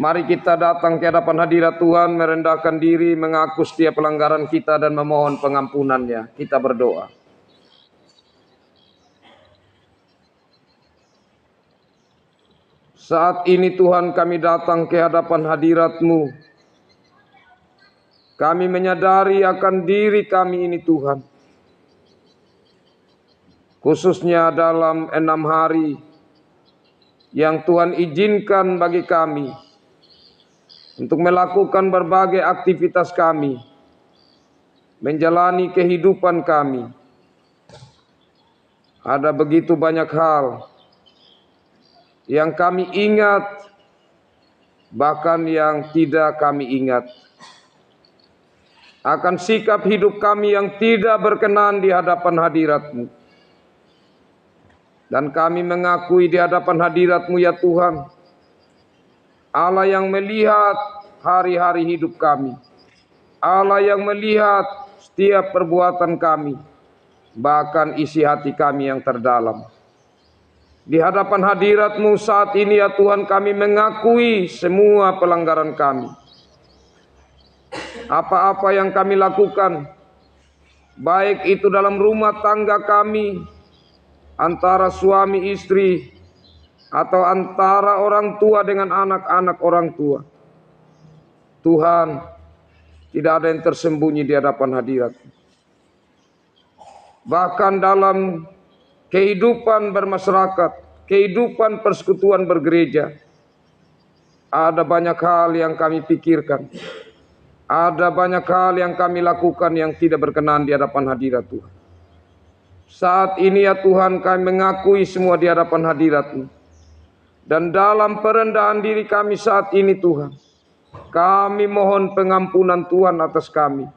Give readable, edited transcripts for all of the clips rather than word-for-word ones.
Mari kita datang ke hadapan hadirat Tuhan, merendahkan diri, mengaku setiap pelanggaran kita dan memohon pengampunannya. Kita berdoa. Saat ini Tuhan, kami datang ke hadapan hadirat-Mu. Kami menyadari akan diri kami ini Tuhan. Khususnya dalam 6 hari yang Tuhan izinkan bagi kami untuk melakukan berbagai aktivitas kami, menjalani kehidupan kami. Ada begitu banyak hal yang kami ingat, bahkan yang tidak kami ingat. Akan sikap hidup kami yang tidak berkenan di hadapan hadirat-Mu. Dan kami mengakui di hadapan hadirat-Mu ya Tuhan, Allah yang melihat hari-hari hidup kami, Allah yang melihat setiap perbuatan kami, bahkan isi hati kami yang terdalam. Di hadapan hadirat-Mu saat ini ya Tuhan, kami mengakui semua pelanggaran kami. Apa-apa yang kami lakukan, baik itu dalam rumah tangga kami, antara suami istri, atau antara orang tua dengan anak-anak orang tua. Tuhan, tidak ada yang tersembunyi di hadapan hadirat-Mu. Bahkan dalam kehidupan bermasyarakat, kehidupan persekutuan bergereja, ada banyak hal yang kami pikirkan. Ada banyak hal yang kami lakukan yang tidak berkenan di hadapan hadirat Tuhan. Saat ini ya Tuhan, kami mengakui semua di hadapan hadirat-Mu. Dan dalam perendahan diri kami saat ini Tuhan, kami mohon pengampunan Tuhan atas kami.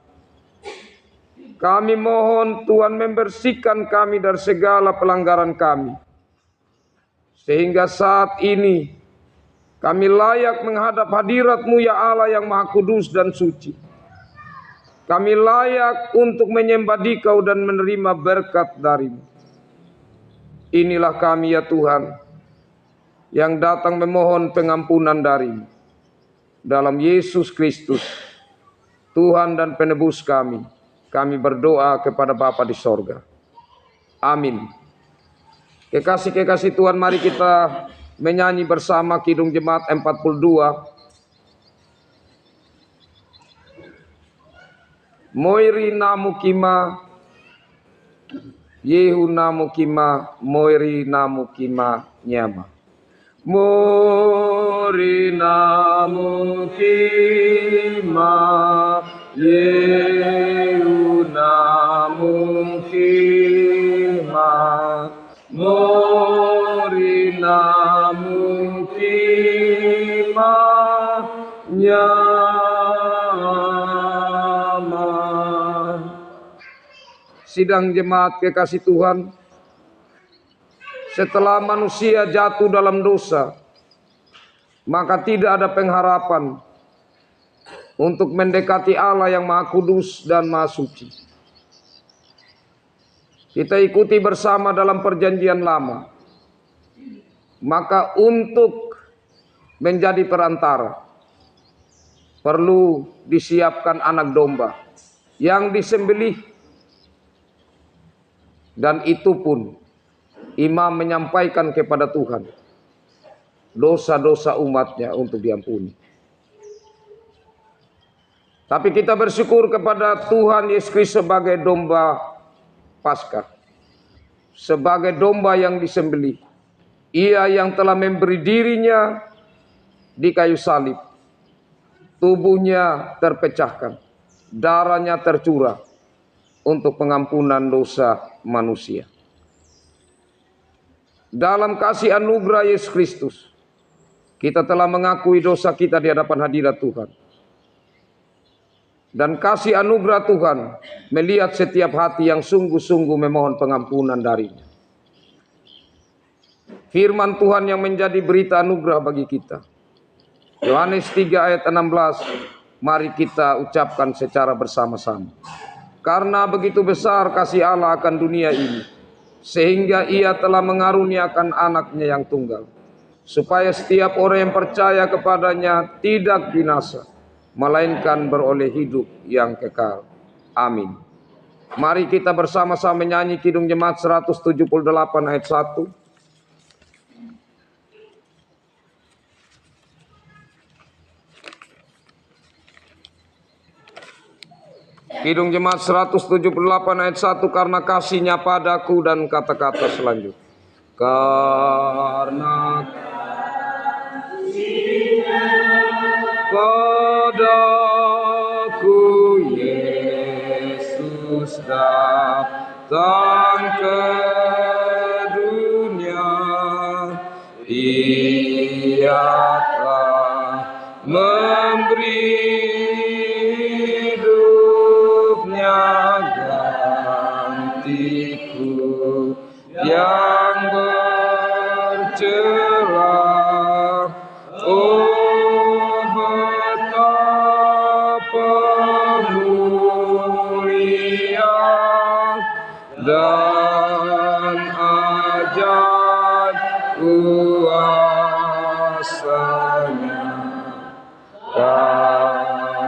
Kami mohon Tuhan membersihkan kami dari segala pelanggaran kami. Sehingga saat ini kami layak menghadap hadirat-Mu ya Allah yang Maha Kudus dan Suci. Kami layak untuk menyembah Dikau dan menerima berkat dari-Mu. Inilah kami ya Tuhan, yang datang memohon pengampunan dari-Mu. Dalam Yesus Kristus, Tuhan dan penebus kami, kami berdoa kepada Bapa di sorga. Amin. Kekasih-kekasih Tuhan, mari kita menyanyi bersama Kidung Jemaat 42. Moiri namu kima, Yehu namu kima, moiri namu kima nyama. Moiri namu kima, Yehu namu kima, Moiri namu kima nyama. Sidang jemaat kekasih Tuhan, setelah manusia jatuh dalam dosa, maka tidak ada pengharapan untuk mendekati Allah yang Maha Kudus dan Maha Suci. Kita ikuti bersama dalam perjanjian lama. Maka untuk menjadi perantara, perlu disiapkan anak domba yang disembelih. Dan itu pun imam menyampaikan kepada Tuhan dosa-dosa umatnya untuk diampuni. Tapi kita bersyukur kepada Tuhan Yesus Kristus sebagai domba Paskah, sebagai domba yang disembelih. Ia yang telah memberi dirinya di kayu salib, tubuhnya terpecahkan, darahnya tercurah untuk pengampunan dosa manusia. Dalam kasih anugerah Yesus Kristus, kita telah mengakui dosa kita di hadapan hadirat Tuhan. Dan kasih anugerah Tuhan melihat setiap hati yang sungguh-sungguh memohon pengampunan dari-Nya. Firman Tuhan yang menjadi berita anugerah bagi kita. Yohanes 3 ayat 16, mari kita ucapkan secara bersama-sama. Karena begitu besar kasih Allah akan dunia ini, sehingga Ia telah mengaruniakan anaknya yang tunggal, supaya setiap orang yang percaya kepadanya tidak binasa, melainkan beroleh hidup yang kekal. Amin. Mari kita bersama-sama menyanyi Kidung Jemaat 178 ayat 1. Kidung Jemaat 178 ayat 1, karena kasih-Nya padaku, dan kata-kata selanjutnya. Karena kasih-Nya padaku, Yesus datang ke dunia. Ia telah memberi hidupnya gantiku yang bercela. Oh, betapa mulia dan ajaib kuasa-Nya,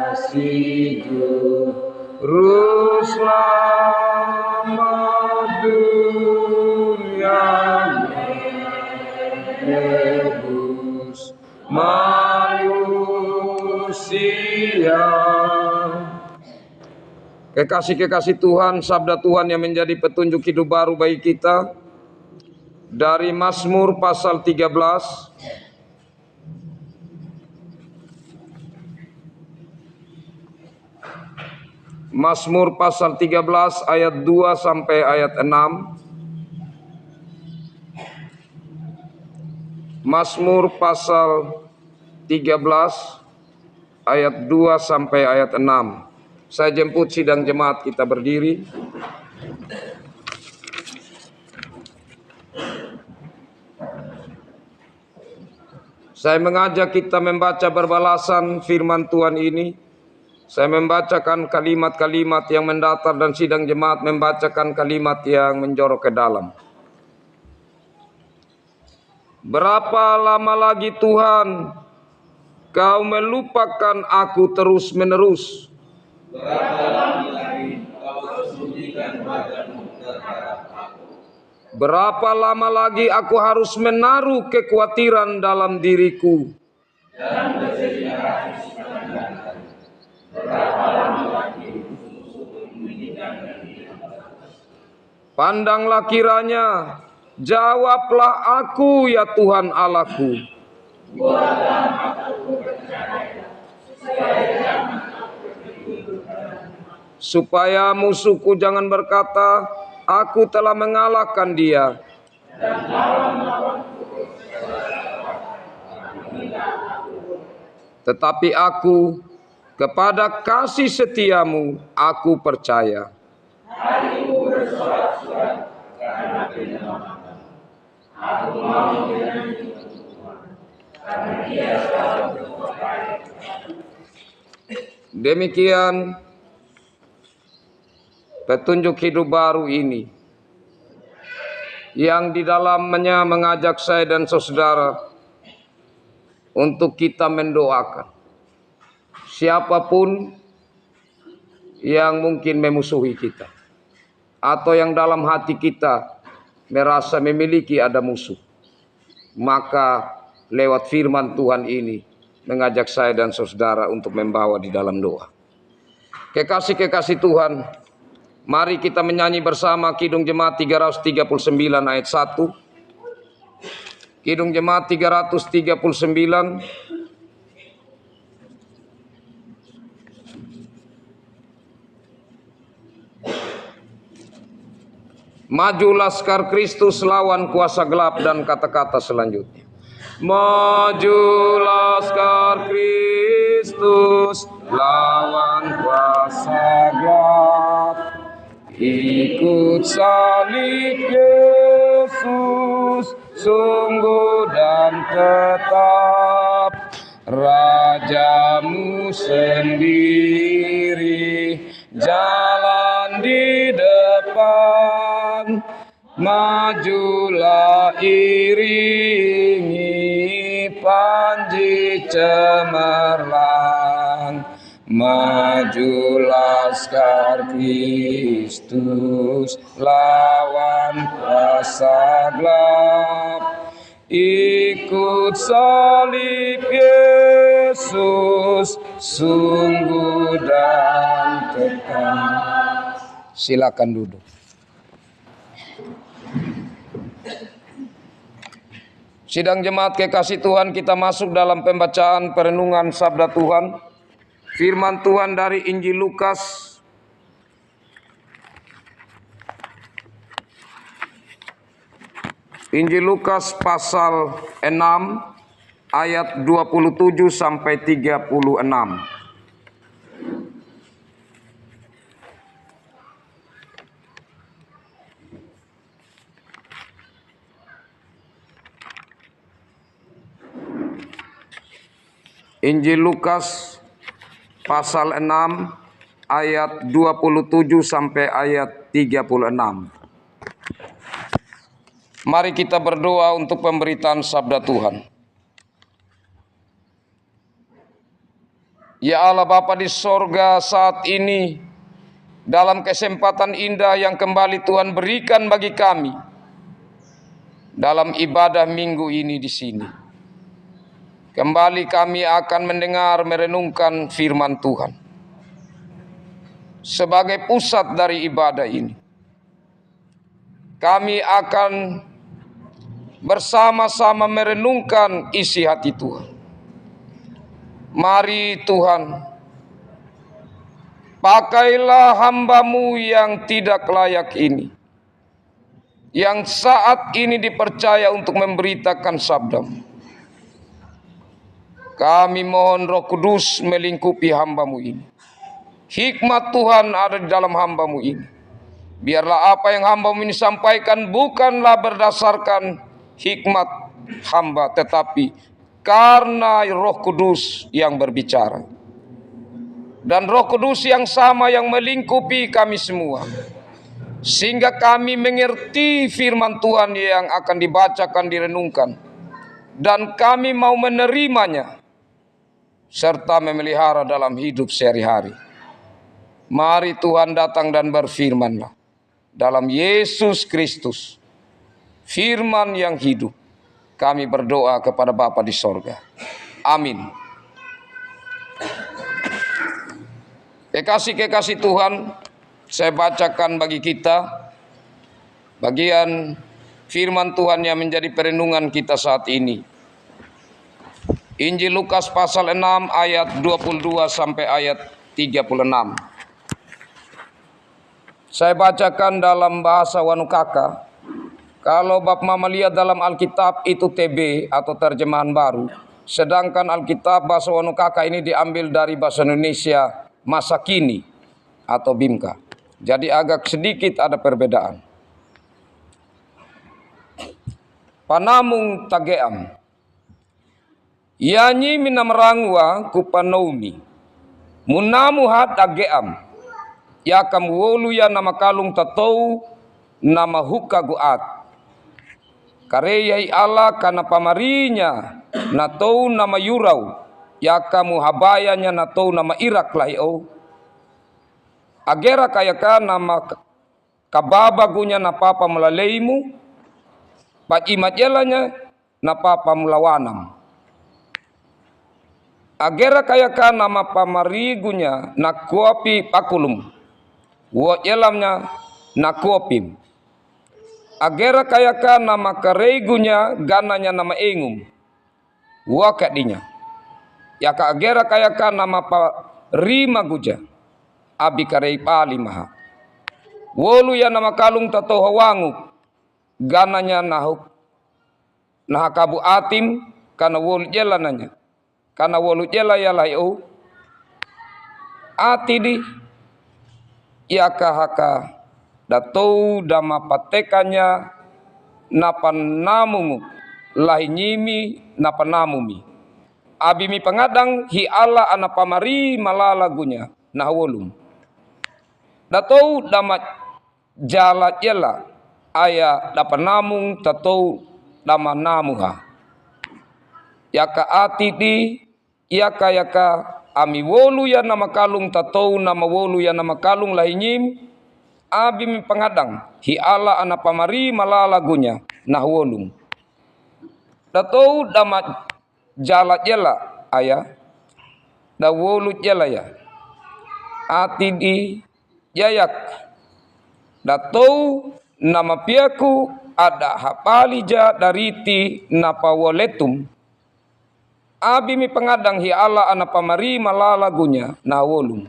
kasih Juru Selamat dunia, nebus manusia. Kekasih-kekasih Tuhan, sabda Tuhan yang menjadi petunjuk hidup baru bagi kita dari Mazmur pasal 13 Mazmur pasal 13 ayat 2 sampai ayat 6. Mazmur pasal 13 ayat 2 sampai ayat 6. Saya jemput sidang jemaat, kita berdiri. Saya mengajak kita membaca berbalasan firman Tuhan ini. Saya membacakan kalimat-kalimat yang mendatar dan sidang jemaat membacakan kalimat yang menjorok ke dalam. Berapa lama lagi Tuhan Kau melupakan aku terus-menerus? Berapa lama lagi Kau sembunyikan wajah-Mu terhadap aku? Berapa lama lagi aku harus menaruh kekhawatiran dalam diriku? Dan bersedia hati sepanjang hari. Berapa lama lagi musuh-musuhku menyingkirkan diri? Pandanglah kiranya, jawablah aku ya Tuhan Allahku. Buatlah aku percaya, supaya musuhku jangan berkata, aku telah mengalahkan dia. Tetapi aku, kepada kasih setiamu, aku percaya. Hatiku bersorak-sorak karena kenyamanan. Aku mau menyanyi Tuhan, karena Dia selalu berbaik. Demikian petunjuk hidup baru ini, yang di dalamnya mengajak saya dan saudara untuk kita mendoakan siapapun yang mungkin memusuhi kita, atau yang dalam hati kita merasa memiliki ada musuh. Maka lewat firman Tuhan ini mengajak saya dan saudara untuk membawa di dalam doa. Kekasih-kekasih Tuhan, mari kita menyanyi bersama Kidung Jemaat 339 ayat 1. Kidung Jemaat 339. Maju laskar Kristus lawan kuasa gelap, dan kata-kata selanjutnya. Maju laskar Kristus lawan kuasa gelap, ikut salib Yesus sungguh dan tetap. Rajamu sendiri jalan di depan, majulah iringi cemerlang, maju laskar Kristus, lawan kuasa gelap. Ikut salib Yesus, sungguh dan kekal. Silakan duduk. Sidang jemaat kekasih Tuhan, kita masuk dalam pembacaan perenungan sabda Tuhan. Firman Tuhan dari Injil Lukas pasal 6 ayat 27 sampai 36. Injil Lukas pasal 6 ayat 27 sampai ayat 36. Mari kita berdoa untuk pemberitaan sabda Tuhan. Ya Allah Bapa di sorga, saat ini dalam kesempatan indah yang kembali Tuhan berikan bagi kami dalam ibadah minggu ini di sini. Kembali kami akan mendengar merenungkan firman Tuhan sebagai pusat dari ibadah ini. Kami akan bersama-sama merenungkan isi hati Tuhan. Mari Tuhan, pakailah hamba-Mu yang tidak layak ini, yang saat ini dipercaya untuk memberitakan sabda-Mu. Kami mohon Roh Kudus melingkupi hamba-Mu ini. Hikmat Tuhan ada di dalam hamba-Mu ini. Biarlah apa yang hamba-Mu ini sampaikan bukanlah berdasarkan hikmat hamba, tetapi karena Roh Kudus yang berbicara. Dan Roh Kudus yang sama yang melingkupi kami semua, sehingga kami mengerti firman Tuhan yang akan dibacakan, direnungkan, dan kami mau menerimanya serta memelihara dalam hidup sehari-hari. Mari Tuhan datang dan berfirman-Lah dalam Yesus Kristus, firman yang hidup. Kami berdoa kepada Bapa di sorga. Amin. Kekasih-kekasih Tuhan, saya bacakan bagi kita bagian firman Tuhan yang menjadi perenungan kita saat ini. Injil Lukas pasal 6 ayat 22 sampai ayat 36. Saya bacakan dalam bahasa Wanukaka. Kalau Bapak Mama lihat dalam Alkitab itu TB atau terjemahan baru. Sedangkan Alkitab bahasa Wanukaka ini diambil dari bahasa Indonesia masa kini atau Bimka. Jadi agak sedikit ada perbedaan. Panamung tageam. Yanyi minamrangwa kupanoumi. Munamu hat tageam. Yakam wolu ya nama kalung tatou nama huka guat. Kareyai Allah kana pamarinya natou nama yurau. Yakamu habayanya natou nama irak laio. Agera kayaka nama kababagunya na papa mulaleimu. Pakimatjelanya na papa mulawanam. Agera kayaka nama pamarigunya na kuapi pakulum. Wa yelamnya na kuapim. Agera kayaka nama kareigunya gananya nama engum. Wa kadinya. Yaka agera kayaka nama parima guja. Abi karei pali maha. Wolu ya nama kalung tato hawangu. Gananya nah kabu atim kana wolu jelananya. Kana wolu jela ya layo. Ati di yaka haka datou dama patekanya napanamumu lahinyimi napanamumi. Abimi pengadang hi ala anapamari malalagunya nahwolum. Datou dama jala jela aya dapanamung tatou dama namuha. yaka atidi yaka ami wolu ya nama kalung tatou nama wolu ya nama kalung lahinyim abi mi pangadang hi ala ana pamari malala gunya nah wolung tatou dama jala jela aya da wolu jela ya atidi yayak datou nama piaku ada hapalija dariti napa woletum abi mi pengadang hi ala ana pamari malala gunya na wolum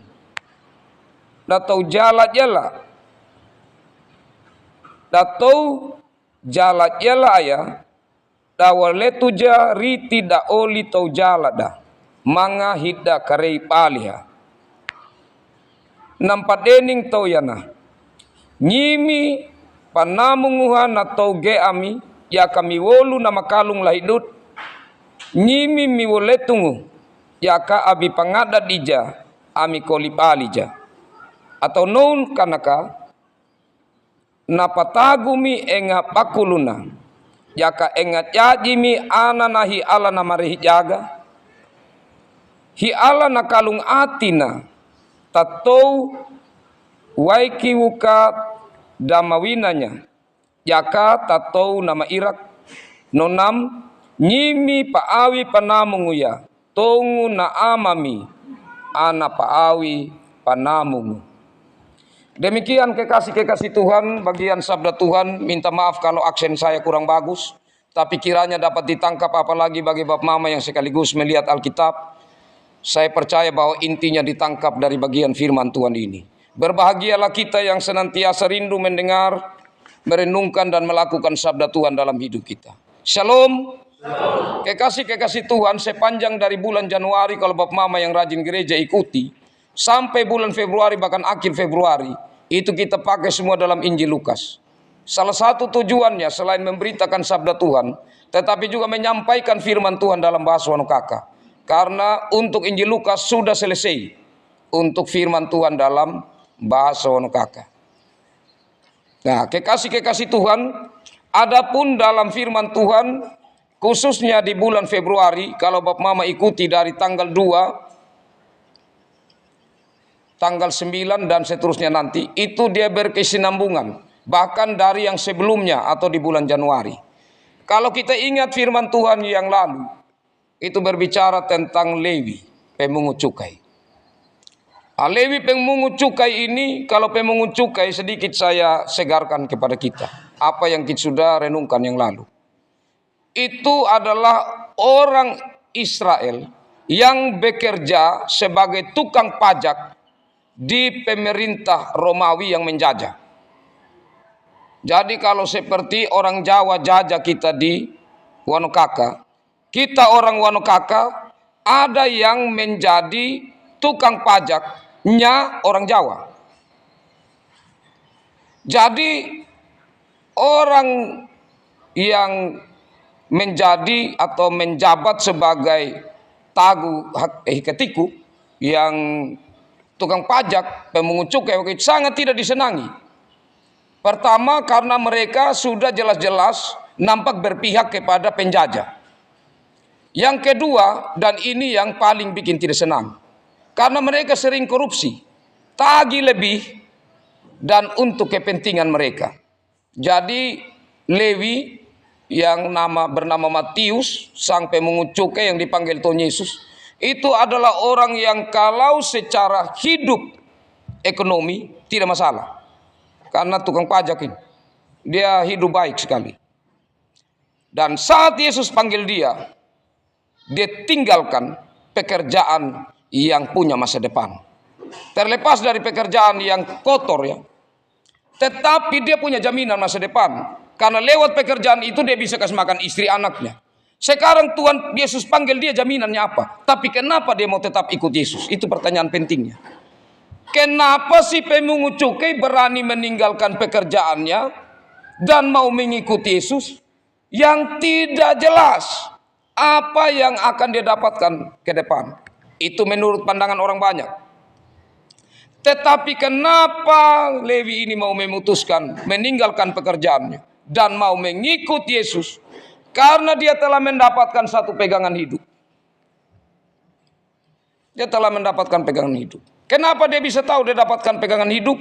datou jala aya da woletuja riti da oli tau jala da manga hidda karei paliha nampak dening tau yana nyimi panamunguhan atau ge ami ya kami wolu nama kalung lahidut nyimi mi woletungu ya ka abi pangada dija ami kolip alija atau non kanaka napatagumi enga pakuluna ya ka enga jajimi ananahi ala namarihi jaga hi ala na kalung atina tatou waiki wuka damawinanya yaka tatou nama irak nonam nyimi paawi panamungu ya tongu na amami ana paawi panamungu. Demikian kekasih Tuhan, bagian sabda Tuhan. Minta maaf kalau aksen saya kurang bagus, tapi kiranya dapat ditangkap apalagi bagi Bapak Mama yang sekaligus melihat Alkitab. Saya percaya bahwa intinya ditangkap dari bagian firman Tuhan ini. Berbahagialah kita yang senantiasa rindu mendengar, merenungkan dan melakukan sabda Tuhan dalam hidup kita. Shalom. Kekasih Tuhan, sepanjang dari bulan Januari kalau Bapak Mama yang rajin gereja ikuti, sampai bulan Februari bahkan akhir Februari, itu kita pakai semua dalam Injil Lukas. Salah satu tujuannya selain memberitakan sabda Tuhan, tetapi juga menyampaikan firman Tuhan dalam bahasa Wanokaka. Karena untuk Injil Lukas sudah selesai untuk firman Tuhan dalam bahasa Wanokaka. Nah, kekasih Tuhan, adapun dalam firman Tuhan, khususnya di bulan Februari, kalau Bapak Mama ikuti dari tanggal 2, tanggal 9 dan seterusnya nanti, itu dia berkesinambungan. Bahkan dari yang sebelumnya atau di bulan Januari. Kalau kita ingat firman Tuhan yang lalu, itu berbicara tentang Lewi, pemungut cukai. Lewi pemungut cukai ini, kalau pemungut cukai sedikit saya segarkan kepada kita. Apa yang kita sudah renungkan yang lalu. Itu adalah orang Israel yang bekerja sebagai tukang pajak di pemerintah Romawi yang menjajah. Jadi kalau seperti orang Jawa jajah kita di Wanokaka, kita orang Wanokaka ada yang menjadi tukang pajaknya orang Jawa. Jadi orang yang menjadi atau menjabat sebagai tagu ketiku yang tukang pajak, pemungut cukai sangat tidak disenangi. Pertama karena mereka sudah jelas-jelas nampak berpihak kepada penjajah. Yang kedua, dan ini yang paling bikin tidak senang, karena mereka sering korupsi, tagih lebih dan untuk kepentingan mereka. Jadi Lewi yang bernama Matius, sang pemungut cukai yang dipanggil Tuhan Yesus, itu adalah orang yang kalau secara hidup ekonomi tidak masalah. Karena tukang pajak ini, dia hidup baik sekali. Dan saat Yesus panggil dia tinggalkan pekerjaan yang punya masa depan. Terlepas dari pekerjaan yang kotor ya. Tetapi dia punya jaminan masa depan. Karena lewat pekerjaan itu dia bisa kasih makan istri anaknya. Sekarang Tuhan Yesus panggil dia, jaminannya apa? Tapi kenapa dia mau tetap ikut Yesus? Itu pertanyaan pentingnya. Kenapa si pemungut cukai berani meninggalkan pekerjaannya dan mau mengikuti Yesus yang tidak jelas apa yang akan dia dapatkan ke depan? Itu menurut pandangan orang banyak. Tetapi kenapa Lewi ini mau memutuskan meninggalkan pekerjaannya dan mau mengikut Yesus? Karena dia telah mendapatkan satu pegangan hidup. Dia telah mendapatkan pegangan hidup. Kenapa dia bisa tahu dia dapatkan pegangan hidup?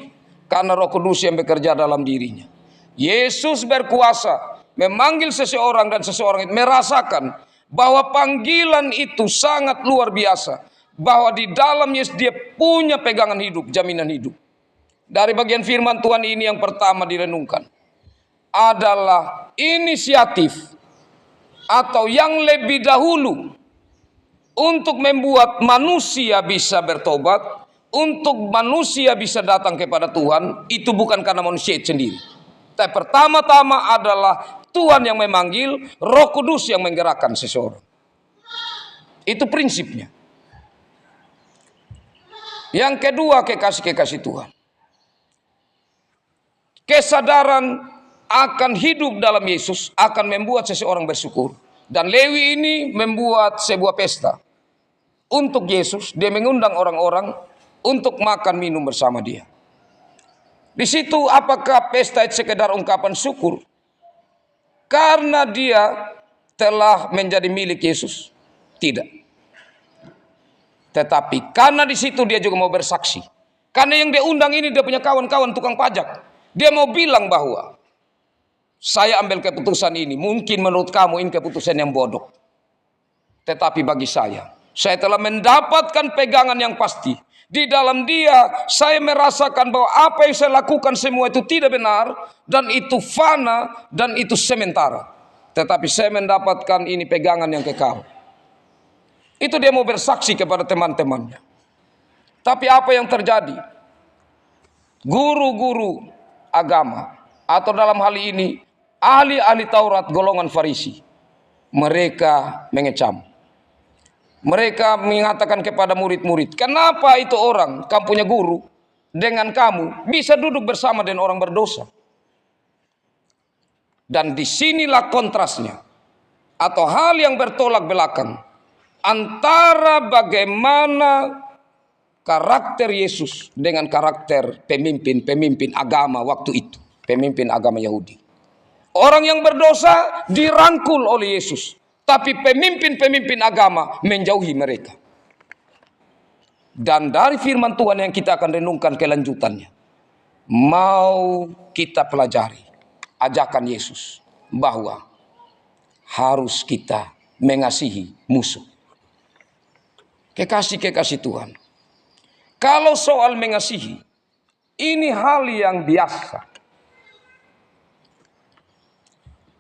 Karena Roh Kudus yang bekerja dalam dirinya. Yesus berkuasa memanggil seseorang dan seseorang itu merasakan bahwa panggilan itu sangat luar biasa. Bahwa di dalam Yesus dia punya pegangan hidup, jaminan hidup. Dari bagian firman Tuhan ini yang pertama direnungkan adalah inisiatif atau yang lebih dahulu untuk membuat manusia bisa bertobat, untuk manusia bisa datang kepada Tuhan, itu bukan karena manusia itu sendiri. Tapi pertama-tama adalah Tuhan yang memanggil, Roh Kudus yang menggerakkan seseorang. Itu prinsipnya. Yang kedua, kekasih-kekasih Tuhan. Kesadaran akan hidup dalam Yesus akan membuat seseorang bersyukur. Dan Lewi ini membuat sebuah pesta untuk Yesus. Dia mengundang orang-orang untuk makan minum bersama dia. Di situ apakah pesta itu sekedar ungkapan syukur karena dia telah menjadi milik Yesus? Tidak. Tetapi karena di situ dia juga mau bersaksi. Karena yang dia undang ini dia punya kawan-kawan tukang pajak. Dia mau bilang bahwa saya ambil keputusan ini. Mungkin menurut kamu ini keputusan yang bodoh. Tetapi bagi saya telah mendapatkan pegangan yang pasti. Di dalam dia, saya merasakan bahwa apa yang saya lakukan semua itu tidak benar. Dan itu fana, dan itu sementara. Tetapi saya mendapatkan ini pegangan yang kekal. Itu dia mau bersaksi kepada teman-temannya. Tapi apa yang terjadi? Guru-guru agama, atau dalam hal ini ahli-ahli Taurat golongan Farisi, mereka mengecam. Mereka mengatakan kepada murid-murid, kenapa itu orang, kamu punya guru, dengan kamu bisa duduk bersama dengan orang berdosa? Dan disinilah kontrasnya, atau hal yang bertolak belakang, antara bagaimana karakter Yesus dengan karakter pemimpin-pemimpin agama waktu itu. Pemimpin agama Yahudi. Orang yang berdosa dirangkul oleh Yesus. Tapi pemimpin-pemimpin agama menjauhi mereka. Dan dari firman Tuhan yang kita akan renungkan kelanjutannya. Mau kita pelajari ajakan Yesus. Bahwa harus kita mengasihi musuh. Kekasih-kekasih Tuhan. Kalau soal mengasihi, ini hal yang biasa.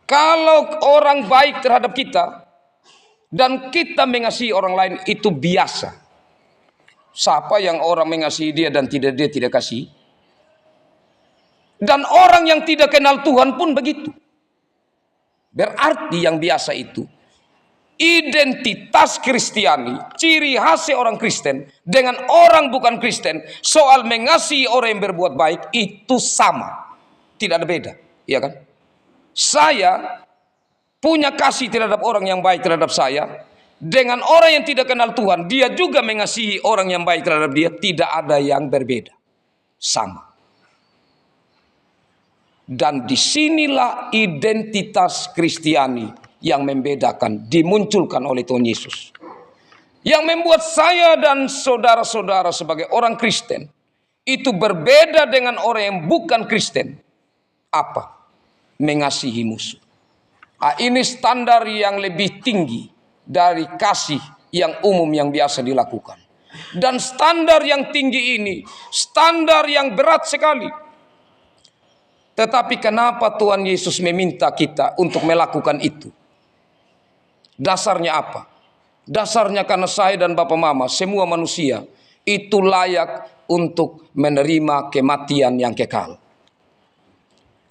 Kalau orang baik terhadap kita, dan kita mengasihi orang lain, itu biasa. Siapa yang orang mengasihi dia dan dia tidak kasih? Dan orang yang tidak kenal Tuhan pun begitu. Berarti yang biasa itu, identitas Kristiani, ciri khas orang Kristen dengan orang bukan Kristen, soal mengasihi orang yang berbuat baik itu sama, tidak ada beda, ya kan? Saya punya kasih terhadap orang yang baik terhadap saya, dengan orang yang tidak kenal Tuhan, dia juga mengasihi orang yang baik terhadap dia, tidak ada yang berbeda, sama. Dan disinilah identitas Kristiani yang membedakan, dimunculkan oleh Tuhan Yesus. Yang membuat saya dan saudara-saudara sebagai orang Kristen itu berbeda dengan orang yang bukan Kristen. Apa? Mengasihi musuh. Ini standar yang lebih tinggi dari kasih yang umum yang biasa dilakukan. Dan standar yang tinggi ini, standar yang berat sekali. Tetapi kenapa Tuhan Yesus meminta kita untuk melakukan itu? Dasarnya apa? Dasarnya karena saya dan Bapak Mama, semua manusia itu layak untuk menerima kematian yang kekal.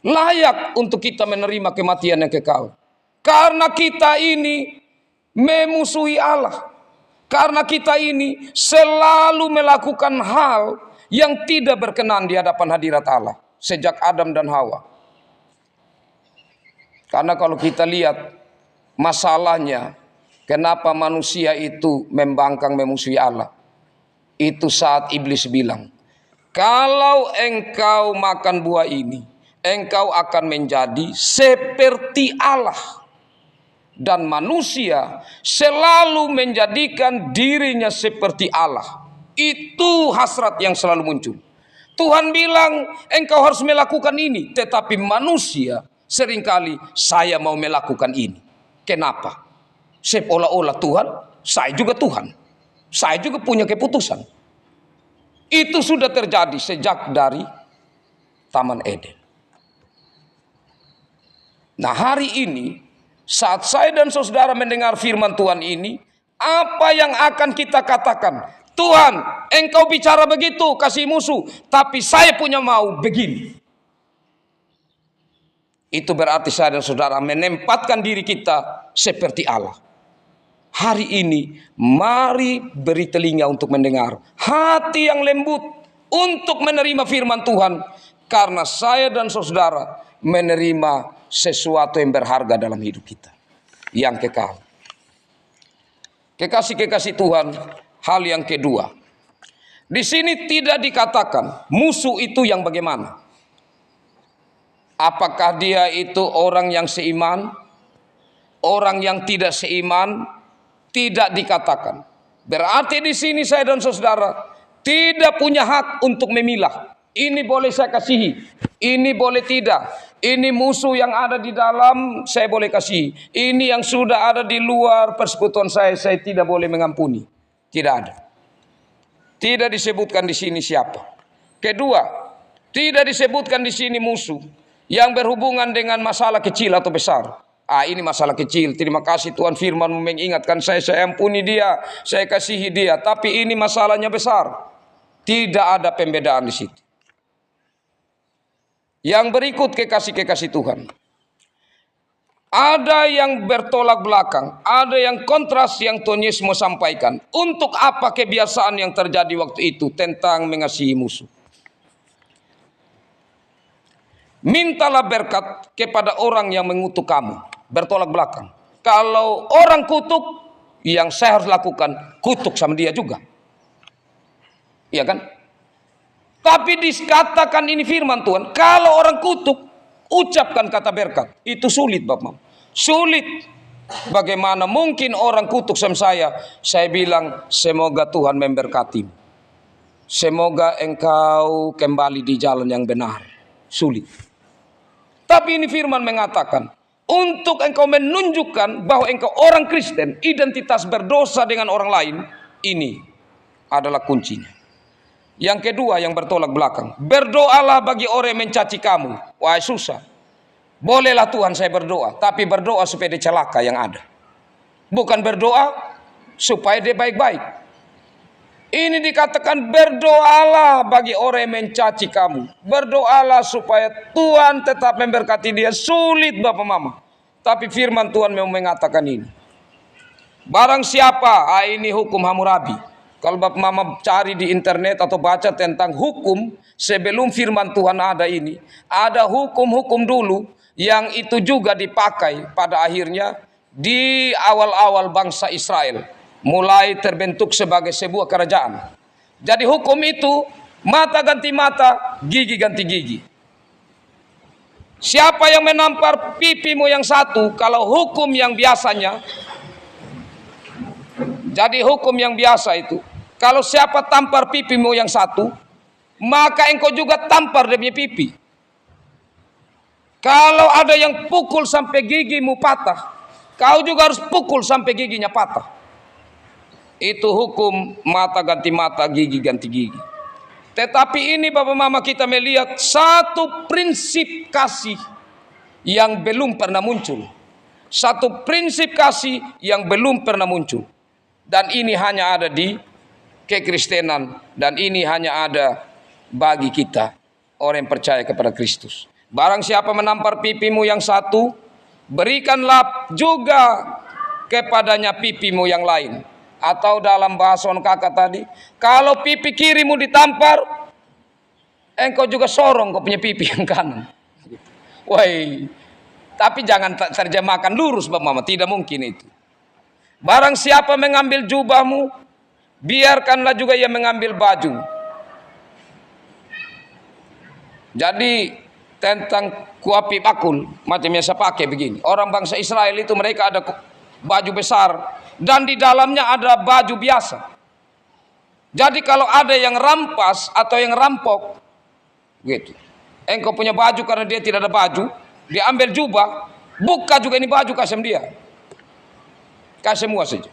Layak untuk kita menerima kematian yang kekal. Karena kita ini memusuhi Allah. Karena kita ini selalu melakukan hal yang tidak berkenan di hadapan hadirat Allah. Sejak Adam dan Hawa. Karena kalau kita lihat masalahnya, kenapa manusia itu membangkang memusuhi Allah. Itu saat iblis bilang, kalau engkau makan buah ini, engkau akan menjadi seperti Allah. dan manusia selalu menjadikan dirinya seperti Allah. Itu hasrat yang selalu muncul. Tuhan bilang engkau harus melakukan ini, tetapi manusia seringkali saya mau melakukan ini. Kenapa? Seolah-olah Tuhan, saya juga Tuhan. Saya juga punya keputusan. Itu sudah terjadi sejak dari Taman Eden. Nah, hari ini saat saya dan saudara mendengar firman Tuhan ini, apa yang akan kita katakan? Tuhan, engkau bicara begitu, kasih musuh, tapi saya punya mau begini. Itu berarti saya dan saudara menempatkan diri kita seperti Allah. Hari ini, mari beri telinga untuk mendengar, hati yang lembut untuk menerima firman Tuhan, karena saya dan saudara menerima sesuatu yang berharga dalam hidup kita, yang kekal. Kekasih-kekasih Tuhan, hal yang kedua, di sini tidak dikatakan musuh itu yang bagaimana. Apakah dia itu orang yang seiman, orang yang tidak seiman? Tidak dikatakan. Berarti di sini saya dan saudara tidak punya hak untuk memilah. Ini boleh saya kasihi, ini boleh tidak. Ini musuh yang ada di dalam, saya boleh kasih. Ini yang sudah ada di luar persekutuan saya tidak boleh mengampuni. Tidak ada. Tidak disebutkan di sini siapa. Kedua, tidak disebutkan di sini musuh yang berhubungan dengan masalah kecil atau besar. Ini masalah kecil. Terima kasih Tuhan firman mengingatkan saya ampuni dia, saya kasihi dia. Tapi ini masalahnya besar. Tidak ada pembedaan di situ. Yang berikut kekasih-kekasih Tuhan. Ada yang bertolak belakang, ada yang kontras yang Tuhan Yesus mau sampaikan. Untuk apa kebiasaan yang terjadi waktu itu tentang mengasihi musuh? Mintalah berkat kepada orang yang mengutuk kamu. Bertolak belakang. Kalau orang kutuk, yang saya harus lakukan, kutuk sama dia juga. Iya kan? Tapi dikatakan ini firman Tuhan, kalau orang kutuk, ucapkan kata berkat. Itu sulit Bapak. Sulit. Bagaimana mungkin orang kutuk sama saya? Saya bilang, semoga Tuhan memberkatimu. Semoga engkau kembali di jalan yang benar. Sulit. Tapi ini firman mengatakan, untuk engkau menunjukkan bahwa engkau orang Kristen, identitas berdosa dengan orang lain, ini adalah kuncinya. Yang kedua yang bertolak belakang, berdoalah bagi orang yang mencaci kamu. Wah, susah. Bolehlah Tuhan saya berdoa, tapi berdoa supaya dia celaka yang ada. Bukan berdoa supaya dia baik-baik. Ini dikatakan berdoalah bagi orang yang mencaci kamu. Berdoalah supaya Tuhan tetap memberkati dia. Sulit Bapak Mama. Tapi firman Tuhan memang mengatakan ini. Barang siapa, ini hukum Hammurabi. Kalau Bapak Mama cari di internet atau baca tentang hukum sebelum firman Tuhan ada ini. Ada hukum-hukum dulu yang itu juga dipakai pada akhirnya di awal-awal bangsa Israel. Mulai terbentuk sebagai sebuah kerajaan. Jadi hukum itu mata ganti mata, gigi ganti gigi. Siapa yang menampar pipimu yang satu, kalau hukum yang biasanya, jadi hukum yang biasa itu, kalau siapa tampar pipimu yang satu, maka engkau juga tampar dia punya pipi. Kalau ada yang pukul sampai gigimu patah, kau juga harus pukul sampai giginya patah. Itu hukum mata ganti mata, gigi ganti gigi. Tetapi ini Bapak Mama kita melihat satu prinsip kasih yang belum pernah muncul. Satu prinsip kasih yang belum pernah muncul. Dan ini hanya ada di kekristenan. Dan ini hanya ada bagi kita, orang yang percaya kepada Kristus. Barang siapa menampar pipimu yang satu, berikanlah juga kepadanya pipimu yang lain. Atau dalam bahasa orang kakak tadi, kalau pipi kirimu ditampar, engkau juga sorong kau punya pipi yang kanan. Woi, tapi jangan terjemahkan lurus Bapak Mama, tidak mungkin itu. Barang siapa mengambil jubahmu, biarkanlah juga ia mengambil baju. Jadi tentang kuapi bakul macam yang saya pakai begini. Orang bangsa Israel itu mereka ada baju besar dan di dalamnya ada baju biasa. Jadi kalau ada yang rampas atau yang rampok gitu, engkau punya baju karena dia tidak ada baju, dia ambil jubah, buka juga ini baju kasih dia, kasih semua saja.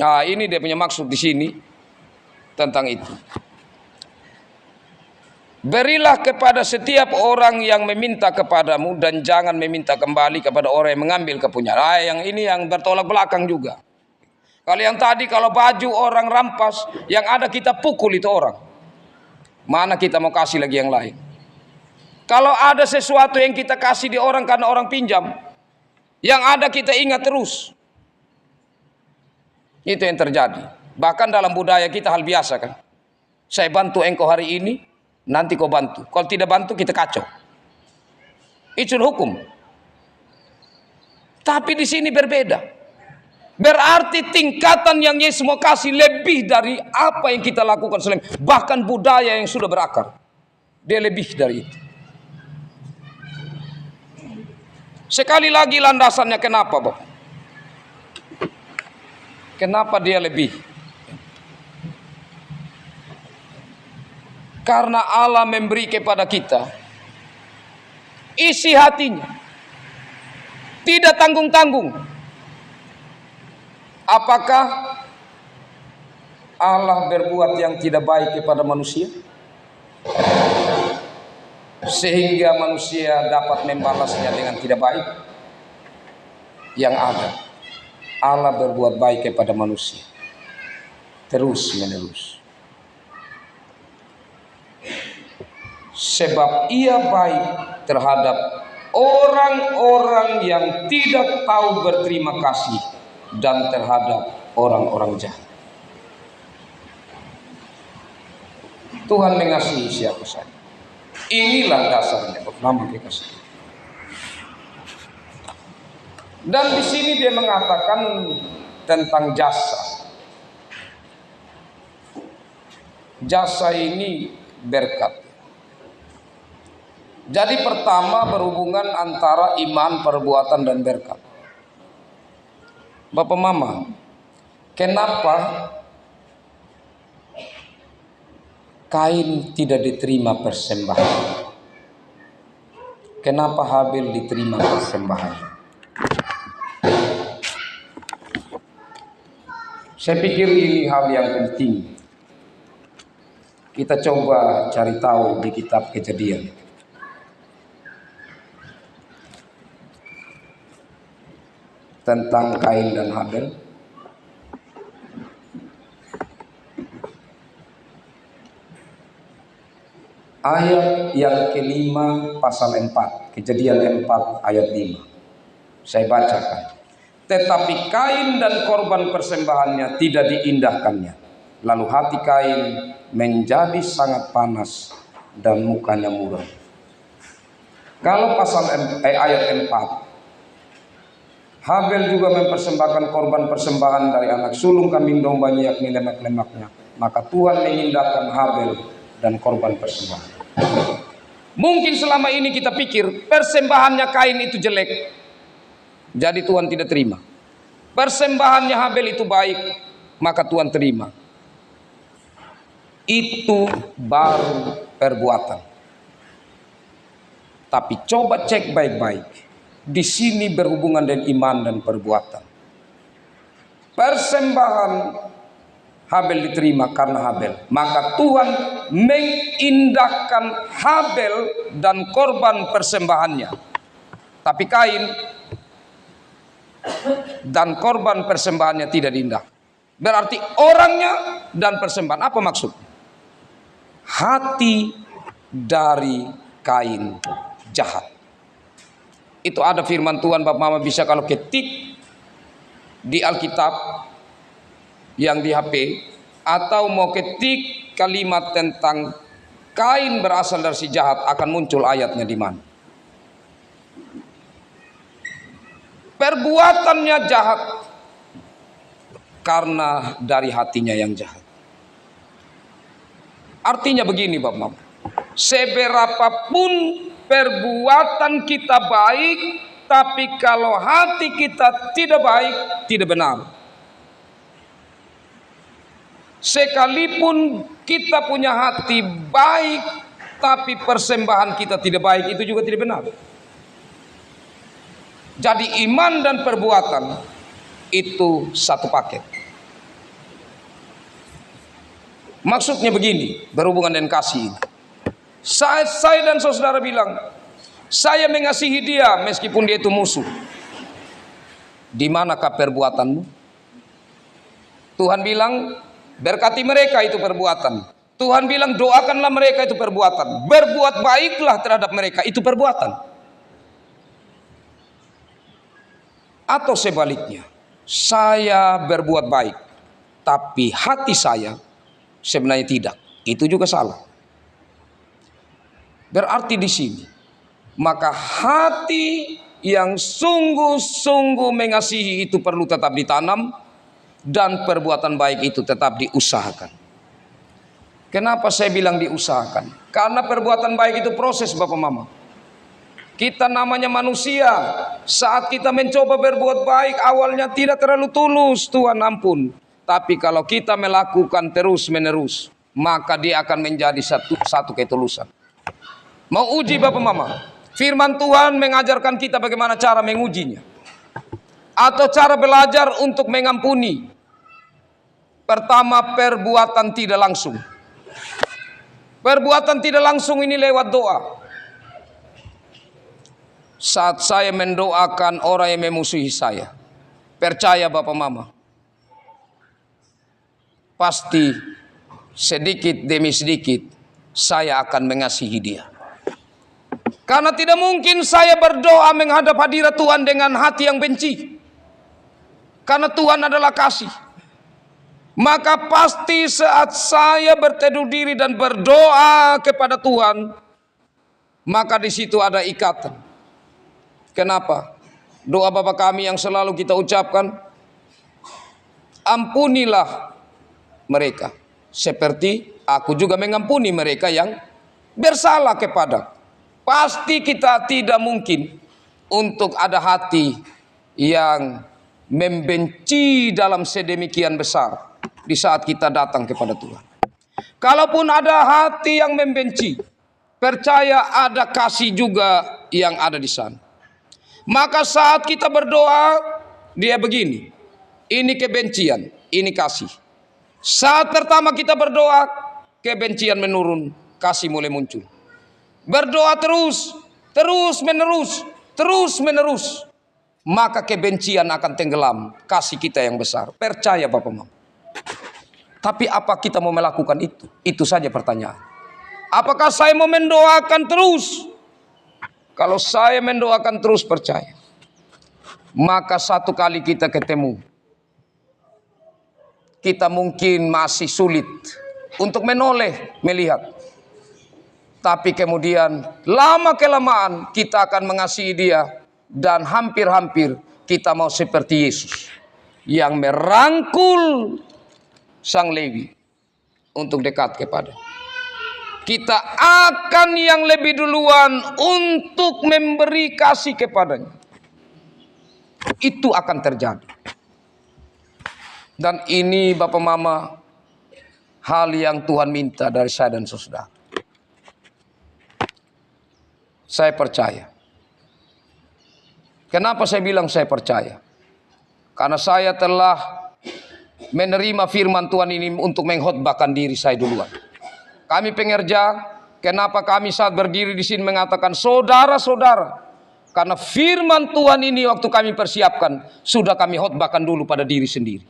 Nah ini dia punya maksud di sini tentang itu. Berilah kepada setiap orang yang meminta kepadamu dan jangan meminta kembali kepada orang yang mengambil kepunyaan. Yang ini yang bertolak belakang juga. Kalau yang tadi kalau baju orang rampas, yang ada kita pukul itu orang. Mana kita mau kasih lagi yang lain? Kalau ada sesuatu yang kita kasih di orang karena orang pinjam, yang ada kita ingat terus. Itu yang terjadi. Bahkan dalam budaya kita hal biasa kan. Saya bantu engkau hari ini, nanti kau bantu. Kalau tidak bantu kita kacau. Itu hukum. Tapi di sini berbeda. Berarti tingkatan yang Yesus mau kasih lebih dari apa yang kita lakukan selama. Bahkan budaya yang sudah berakar. Dia lebih dari itu. Sekali lagi landasannya kenapa, Bapak? Kenapa dia lebih? Karena Allah memberi kepada kita isi hatinya, tidak tanggung-tanggung. Apakah Allah berbuat yang tidak baik kepada manusia sehingga manusia dapat membalasnya dengan tidak baik? Yang ada, Allah berbuat baik kepada manusia terus menerus. Sebab ia baik terhadap orang-orang yang tidak tahu berterima kasih dan terhadap orang-orang jahat. Tuhan mengasihi siapa saja. Inilah dasarnya nama kekasih. Dan di sini dia mengatakan tentang jasa. Jasa ini berkat. Jadi pertama berhubungan antara iman, perbuatan dan berkat. Bapak Mama, kenapa Kain tidak diterima persembahan? Kenapa Habil diterima persembahan? Saya pikir ini hal yang penting. Kita coba cari tahu di kitab Kejadian. Tentang Kain dan Habel. Ayat yang kelima pasal 4, Kejadian 4 ayat 5. Saya bacakan. Tetapi Kain dan korban persembahannya tidak diindahkannya. Lalu hati Kain menjadi sangat panas dan mukanya muram. Kalau pasal ayat 4, Habel juga mempersembahkan korban persembahan dari anak sulung kambing dombanya yakni lemak-lemaknya. Maka Tuhan mengindahkan Habel dan korban persembahan. Mungkin selama ini kita pikir persembahannya Kain itu jelek, jadi Tuhan tidak terima. Persembahannya Habel itu baik, maka Tuhan terima. Itu baru perbuatan. Tapi coba cek baik-baik. Di sini berhubungan dengan iman dan perbuatan. Persembahan Habel diterima karena Habel, maka Tuhan mengindahkan Habel dan korban persembahannya. Tapi Kain dan korban persembahannya tidak diindah. Berarti orangnya dan persembahan. Apa maksudnya? Hati dari Kain jahat. Itu ada firman Tuhan, Bapak Mama bisa kalau ketik di Alkitab yang di HP, atau mau ketik kalimat tentang Kain berasal dari si jahat, akan muncul ayatnya di mana. Perbuatannya jahat karena dari hatinya yang jahat. Artinya begini Bapak Mama, seberapapun perbuatan kita baik, tapi kalau hati kita tidak baik, tidak benar. Sekalipun kita punya hati baik, tapi persembahan kita tidak baik, itu juga tidak benar. Jadi iman dan perbuatan itu satu paket. Maksudnya begini, berhubungan dengan kasih. Saya dan saudara bilang, saya mengasihi dia meskipun dia itu musuh. Di manakah perbuatanmu? Tuhan bilang, berkati mereka, itu perbuatan. Tuhan bilang, doakanlah mereka, itu perbuatan. Berbuat baiklah terhadap mereka, itu perbuatan. Atau sebaliknya, saya berbuat baik, tapi hati saya sebenarnya tidak. Itu juga salah. Berarti di sini, maka hati yang sungguh-sungguh mengasihi itu perlu tetap ditanam, dan perbuatan baik itu tetap diusahakan. Kenapa saya bilang diusahakan? Karena perbuatan baik itu proses, Bapak Mama. Kita namanya manusia, saat kita mencoba berbuat baik awalnya tidak terlalu tulus, Tuhan ampun. Tapi kalau kita melakukan terus menerus, maka dia akan menjadi satu ketulusan. Mau uji Bapak Mama, firman Tuhan mengajarkan kita bagaimana cara mengujinya, atau cara belajar untuk mengampuni. Pertama, perbuatan tidak langsung. Perbuatan tidak langsung ini lewat doa. Saat saya mendoakan orang yang memusuhi saya, percaya Bapak Mama, pasti sedikit demi sedikit saya akan mengasihi dia. Karena tidak mungkin saya berdoa menghadap hadirat Tuhan dengan hati yang benci. Karena Tuhan adalah kasih. Maka pasti saat saya berteduh diri dan berdoa kepada Tuhan, maka di situ ada ikatan. Kenapa? Doa Bapa kami yang selalu kita ucapkan, ampunilah mereka seperti aku juga mengampuni mereka yang bersalah kepadaku. Pasti kita tidak mungkin untuk ada hati yang membenci dalam sedemikian besar di saat kita datang kepada Tuhan. Kalaupun ada hati yang membenci, percaya ada kasih juga yang ada di sana. Maka saat kita berdoa, dia begini, ini kebencian, ini kasih. Saat pertama kita berdoa, kebencian menurun, kasih mulai muncul. Berdoa terus menerus, maka kebencian akan tenggelam, kasih kita yang besar. Percaya Bapak Mama. Tapi apa kita mau melakukan itu? Itu saja pertanyaan. Apakah saya mau mendoakan terus? Kalau saya mendoakan terus, percaya, maka satu kali kita ketemu, kita mungkin masih sulit untuk menoleh, melihat. Tapi kemudian lama-kelamaan kita akan mengasihi dia. Dan hampir-hampir kita mau seperti Yesus yang merangkul sang Lewi untuk dekat kepada. Kita akan yang lebih duluan untuk memberi kasih kepadanya. Itu akan terjadi. Dan ini Bapak Mama, hal yang Tuhan minta dari saya dan saudara. Saya percaya. Kenapa saya bilang saya percaya? Karena saya telah menerima firman Tuhan ini untuk mengkhotbahkan diri saya duluan. Kami pengerja, kenapa kami saat berdiri di sini mengatakan saudara-saudara? Karena firman Tuhan ini waktu kami persiapkan, sudah kami khotbahkan dulu pada diri sendiri.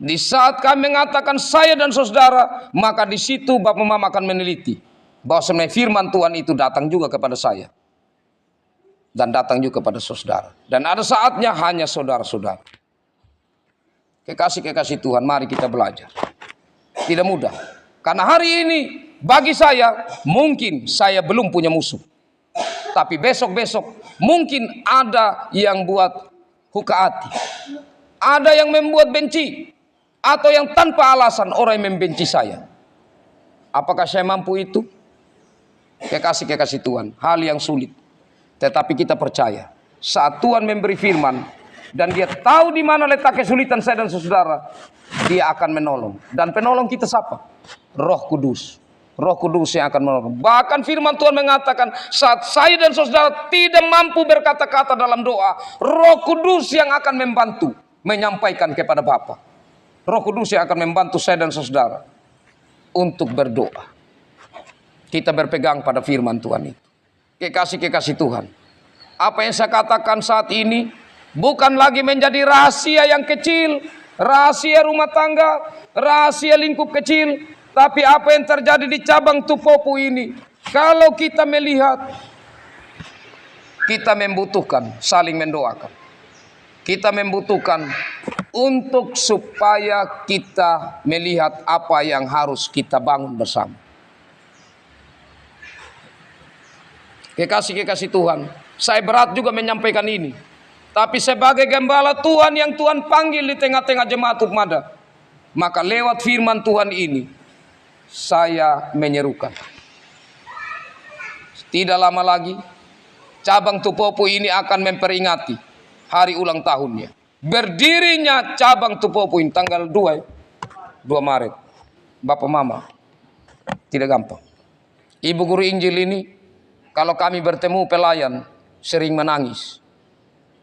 Di saat kami mengatakan saya dan saudara, maka di situ Bapak Mama akan meneliti bahwa sebenarnya firman Tuhan itu datang juga kepada saya. Dan datang juga kepada saudara. Dan ada saatnya hanya saudara-saudara. Kekasih-kekasih Tuhan, mari kita belajar. Tidak mudah. Karena hari ini, bagi saya, mungkin saya belum punya musuh. Tapi besok-besok, mungkin ada yang buat huka hati. Ada yang membuat benci. Atau yang tanpa alasan orang yang membenci saya. Apakah saya mampu itu? Kekasih-kekasih Tuhan, hal yang sulit. Tetapi kita percaya, saat Tuhan memberi firman, dan dia tahu di mana letak kesulitan saya dan saudara, dia akan menolong. Dan penolong kita siapa? Roh Kudus. Roh Kudus yang akan menolong. Bahkan firman Tuhan mengatakan, saat saya dan saudara tidak mampu berkata-kata dalam doa, Roh Kudus yang akan membantu menyampaikan kepada Bapa. Roh Kudus yang akan membantu saya dan saudara untuk berdoa. Kita berpegang pada firman Tuhan itu. Kekasih-kekasih Tuhan, apa yang saya katakan saat ini bukan lagi menjadi rahasia yang kecil, rahasia rumah tangga, rahasia lingkup kecil. Tapi apa yang terjadi di cabang Tupopu ini, kalau kita melihat, kita membutuhkan saling mendoakan. Kita membutuhkan untuk supaya kita melihat apa yang harus kita bangun bersama. Kekasih-kekasih Tuhan, saya berat juga menyampaikan ini. Tapi sebagai gembala Tuhan yang Tuhan panggil di tengah-tengah jemaat Ukmada, maka lewat firman Tuhan ini, saya menyerukan. Tidak lama lagi, cabang Tupopu ini akan memperingati hari ulang tahunnya. Berdirinya cabang Tupopu ini tanggal 2 Maret. Bapak Mama, tidak gampang. Ibu guru Injil ini, kalau kami bertemu pelayan, sering menangis.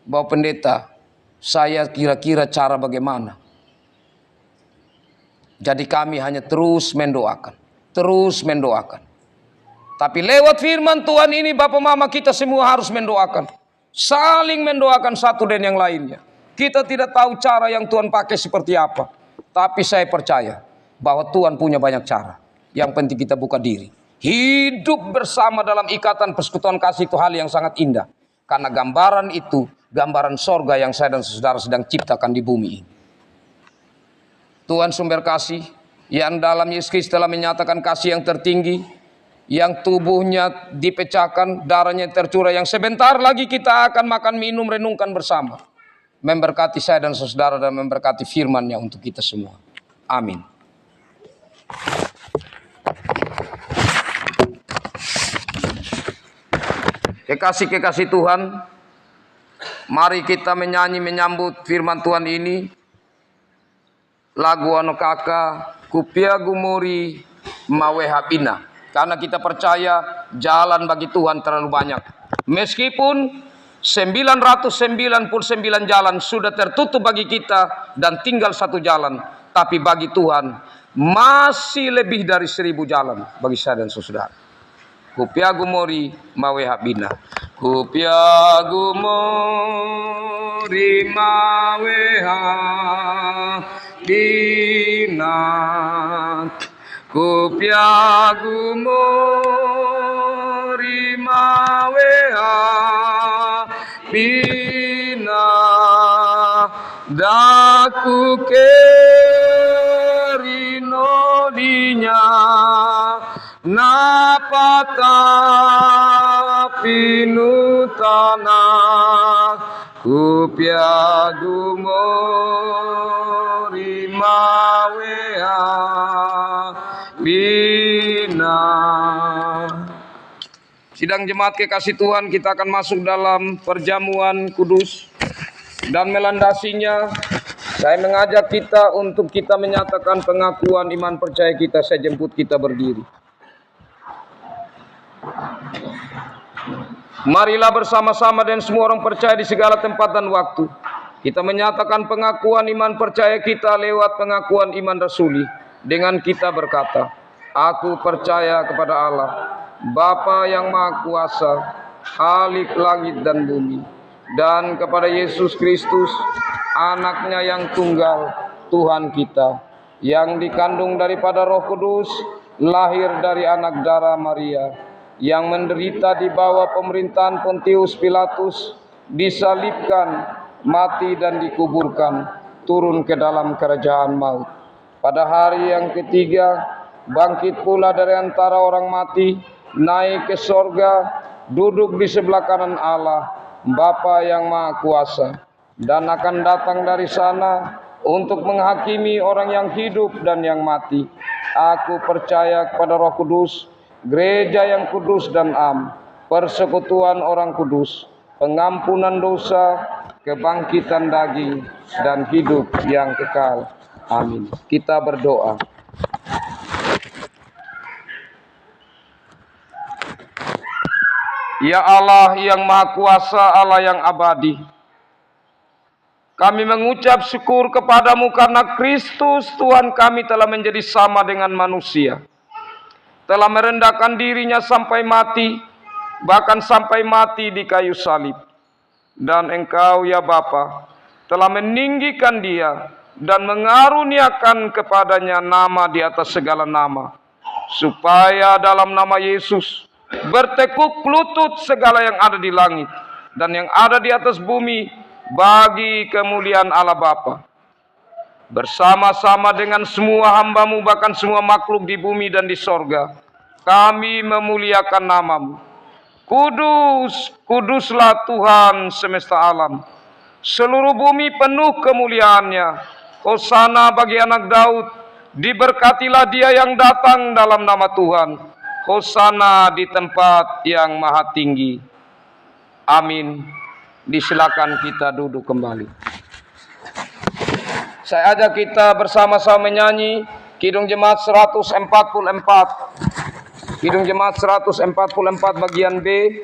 Bahwa pendeta, saya kira-kira cara bagaimana. Jadi kami hanya terus mendoakan. Terus mendoakan. Tapi lewat firman Tuhan ini, Bapak Mama, kita semua harus mendoakan. Saling mendoakan satu dan yang lainnya. Kita tidak tahu cara yang Tuhan pakai seperti apa. Tapi saya percaya bahwa Tuhan punya banyak cara. Yang penting kita buka diri. Hidup bersama dalam ikatan persekutuan kasih itu hal yang sangat indah. Karena gambaran itu, gambaran sorga yang saya dan saudara sedang ciptakan di bumi ini. Tuhan sumber kasih, yang dalam Yesus Kristus telah menyatakan kasih yang tertinggi, yang tubuhnya dipecahkan, darahnya tercurah, yang sebentar lagi kita akan makan, minum, renungkan bersama. Memberkati saya dan saudara dan memberkati firman-Nya untuk kita semua. Amin. Kekasih-kekasih Tuhan, mari kita menyanyi menyambut firman Tuhan ini. Lagu Anokaka, Kupia Gumuri Mawe Habina. Karena kita percaya jalan bagi Tuhan terlalu banyak. Meskipun 999 jalan sudah tertutup bagi kita dan tinggal satu jalan. Tapi bagi Tuhan masih lebih dari 1000 jalan bagi saya dan saudara. Kupia Gumori Mawe Habina. Kupia Gumori Mawe Habina. Kupia Gumori Mawe Habina. Daku kerino dinya. Napata pinutana kupia gumori mawea bina. Sidang jemaat kekasih Tuhan, kita akan masuk dalam perjamuan kudus dan melandasinya. Saya mengajak kita untuk kita menyatakan pengakuan iman percaya kita. Saya jemput kita berdiri. Marilah bersama-sama dan semua orang percaya di segala tempat dan waktu. Kita menyatakan pengakuan iman percaya kita lewat pengakuan iman rasuli. Dengan kita berkata, aku percaya kepada Allah, Bapa yang Maha Kuasa, Khalik langit dan bumi, dan kepada Yesus Kristus, anaknya yang tunggal, Tuhan kita, yang dikandung daripada Roh Kudus, lahir dari anak darah Maria, yang menderita di bawah pemerintahan Pontius Pilatus, disalibkan, mati dan dikuburkan, turun ke dalam kerajaan maut. Pada hari yang ketiga, bangkit pula dari antara orang mati, naik ke sorga, duduk di sebelah kanan Allah, Bapa yang Maha Kuasa, dan akan datang dari sana untuk menghakimi orang yang hidup dan yang mati. Aku percaya kepada Roh Kudus, gereja yang kudus dan am, persekutuan orang kudus, pengampunan dosa, kebangkitan daging, dan hidup yang kekal. Amin. Kita berdoa. Ya Allah yang Maha Kuasa, Allah yang abadi, kami mengucap syukur kepadamu karena Kristus Tuhan kami telah menjadi sama dengan manusia, telah merendahkan dirinya sampai mati, bahkan sampai mati di kayu salib. Dan Engkau ya Bapa telah meninggikan dia dan mengaruniakan kepadanya nama di atas segala nama, supaya dalam nama Yesus bertekuk lutut segala yang ada di langit dan yang ada di atas bumi bagi kemuliaan Allah Bapa. Bersama-sama dengan semua hamba-Mu, bahkan semua makhluk di bumi dan di sorga, kami memuliakan nama-Mu. Kudus, kuduslah Tuhan semesta alam. Seluruh bumi penuh kemuliaan-Nya. Hosana bagi anak Daud. Diberkatilah dia yang datang dalam nama Tuhan. Hosana di tempat yang maha tinggi. Amin. Disilakan kita duduk kembali. Saya ajak kita bersama-sama menyanyi Kidung Jemaat 144. Kidung Jemaat 144 bagian B.